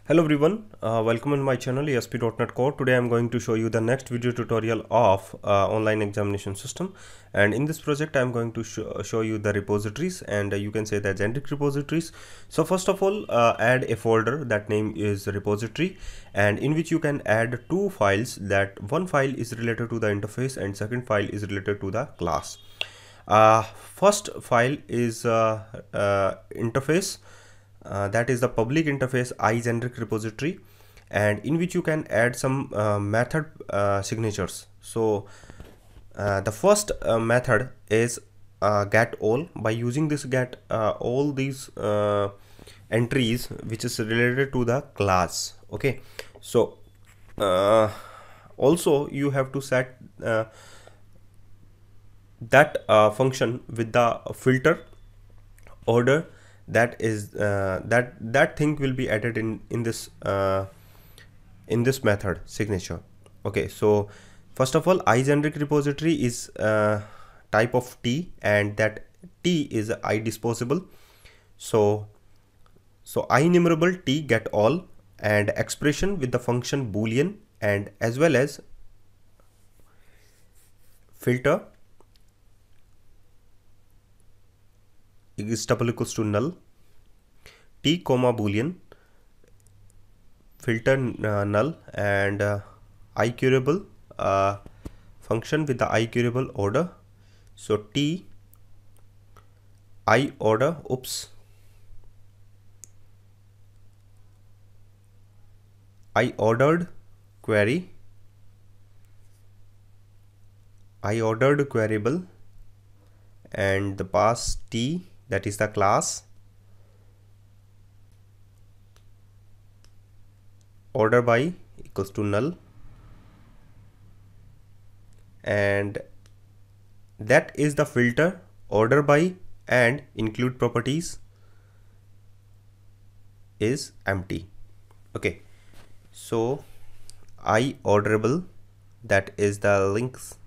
Hello everyone, welcome on my channel ASP.NET Core. Today I'm going to show you the next video tutorial of online examination system, and in this project I'm going to show you the repositories, and you can say the generic repositories. So first of all, add a folder that name is repository, and in which you can add two files. That one file is related to the interface and second file is related to the class. First file is interface. That is the public interface iGeneric repository, and in which you can add some method signatures. So the first method is get all. By using this get all these entries which is related to the class. Okay, so also you have to set that function with the filter order. That is that thing will be added in this method signature. Okay, so first of all, iGeneric repository is type of T, and that T is idisposable. So iNumerable T get all, and expression with the function boolean, and as well as filter is double equals to null, T comma boolean, filter null, and iCurable function with the iCurable order. So T I order, I ordered query, I ordered queryable, and the pass T, that is the class, order by equals to null, and that is the filter order by, and include properties is empty. Okay, so I orderable, that is the links,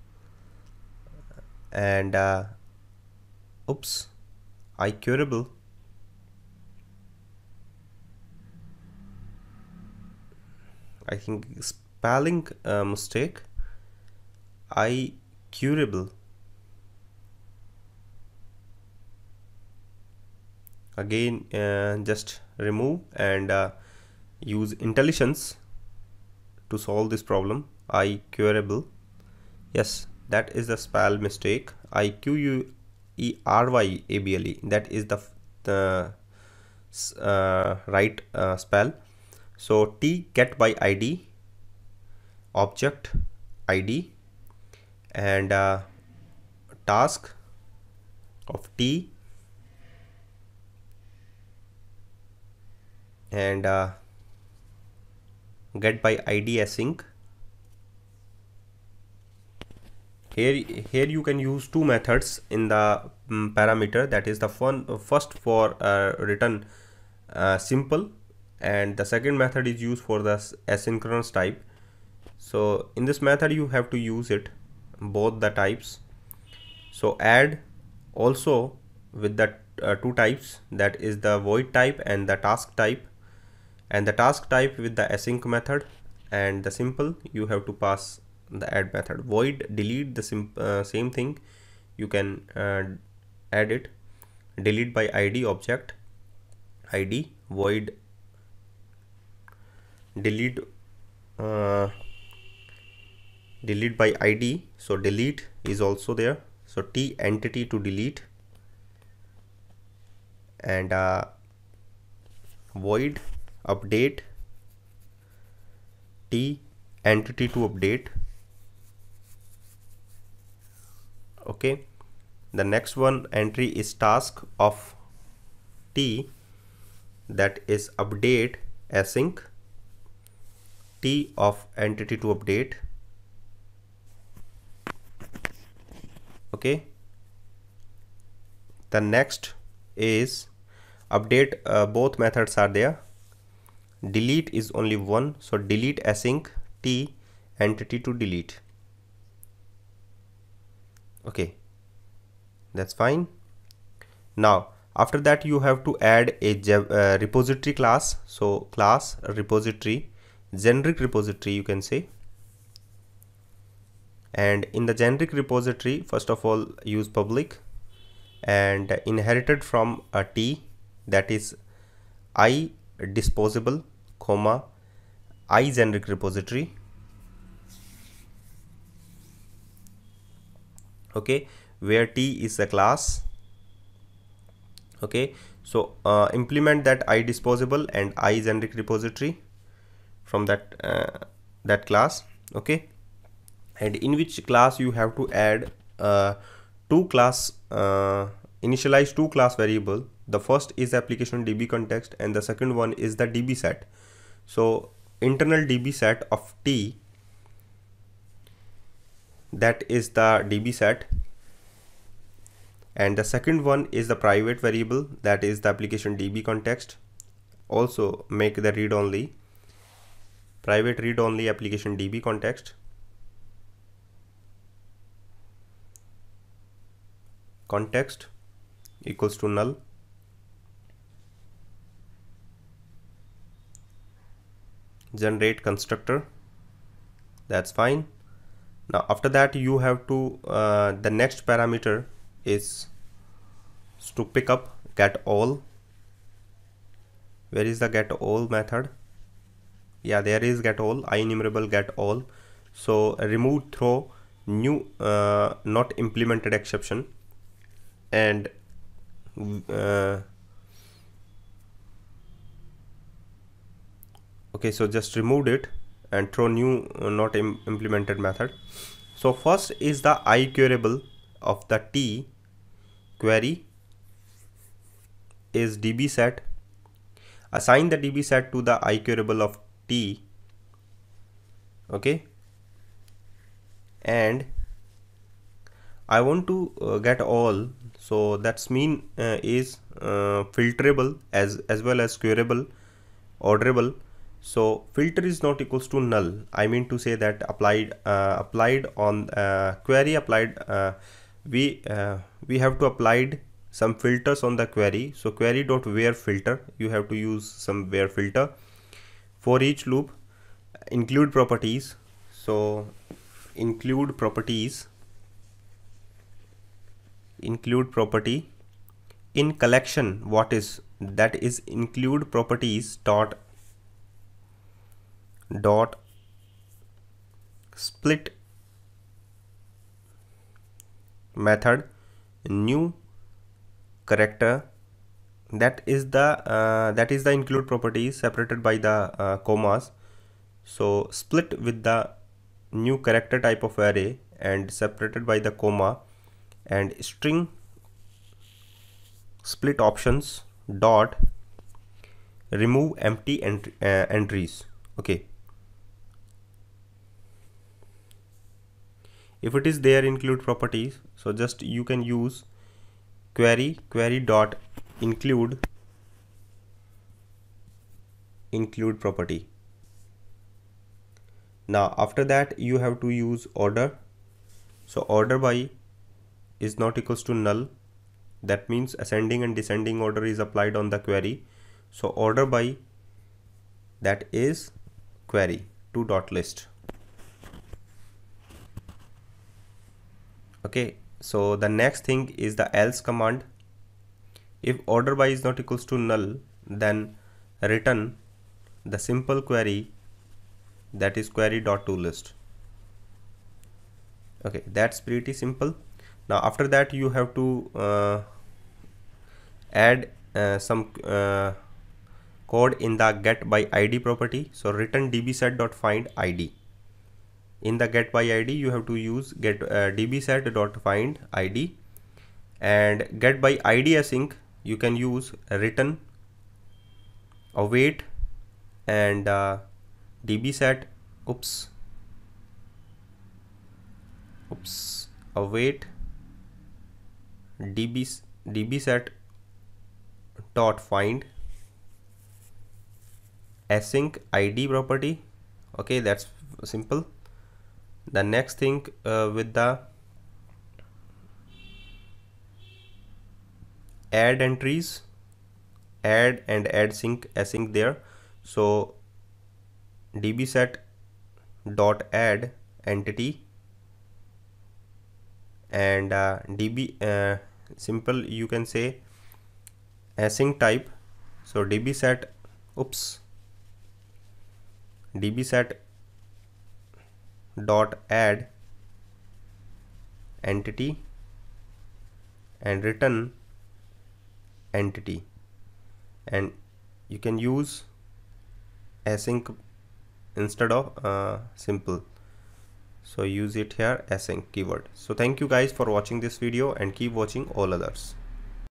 and iCurable, I think spelling mistake, iCurable, again just remove and use intelligence to solve this problem. iCurable, yes, that is the spell mistake. iQuerable, that is the right spell. So T get by ID, object ID, and task of T, and get by ID async. Here you can use two methods in the parameter. That is the first for return simple, and the second method is used for the asynchronous type. So in this method you have to use it both the types. So add also with the two types, that is the void type and the task type, and the task type with the async method, and the simple you have to pass the add method. Void delete the same thing, you can add it, delete by ID, object ID, void delete delete by ID, so delete is also there. So T entity to delete, and void update, T entity to update. Okay, the next one entry is task of T, that is update async, T of entity to update. Okay, the next is update, both methods are there, delete is only one, so delete async, T entity to delete. Okay, that's fine. Now After that you have to add a repository class. So class repository, generic repository you can say. And in the generic repository, first of all use public and inherited from a T, that is I disposable comma I generic repository. Okay, where T is a class. Okay, so implement that I disposable and I generic repository from that class. Okay, and in which class you have to add initialize two class variable. The first is application DB context and the second one is the DB set. So internal DB set of T, that is the DB set, and the second one is the private variable, that is the application DB context. Also make the read only, private read only application DB context. Context equals to null. Generate constructor, that's fine. Now after that you have to the next parameter is to pick up get all. Where is the get all method? Yeah, there is get all, IEnumerable get all. So remove throw new not implemented exception, and okay, so just removed it and throw new not implemented method. So first is the I queryable of the T query is DB set. Assign the DB set to the I queryable of T. Okay, and I want to get all, so that's mean is filterable as well as queryable, orderable. So filter is not equals to null. I mean to say that applied on query applied, we have to applied some filters on the query. So query dot where filter, you have to use some where filter. For each loop include properties. So include properties, include property in collection, what is that is include properties dot split method new character, that is the include properties separated by the commas. So split with the new character type of array and separated by the comma, and string split options dot remove empty entries. Okay, if it is there include properties, so just you can use query dot include property. Now after that you have to use order. So order by is not equals to null, that means ascending and descending order is applied on the query. So order by, that is query to dot list. Okay, so the next thing is the else command. If order by is not equals to null, then return the simple query, that is query dot to list. Okay, that's pretty simple. Now after that you have to add some code in the get by id property. So return dbset dot find id. In the get by id you have to use get dbset dot find id, and get by id async you can use return await and dbset await dbset dot find async id property. Okay, that's simple. The next thing with the add entries, add and add sync async there. So dbset dot add entity and simple you can say async type. So dbset dot add entity and return entity, and you can use async instead of simple, so use it here async keyword. So thank you guys for watching this video and keep watching all others.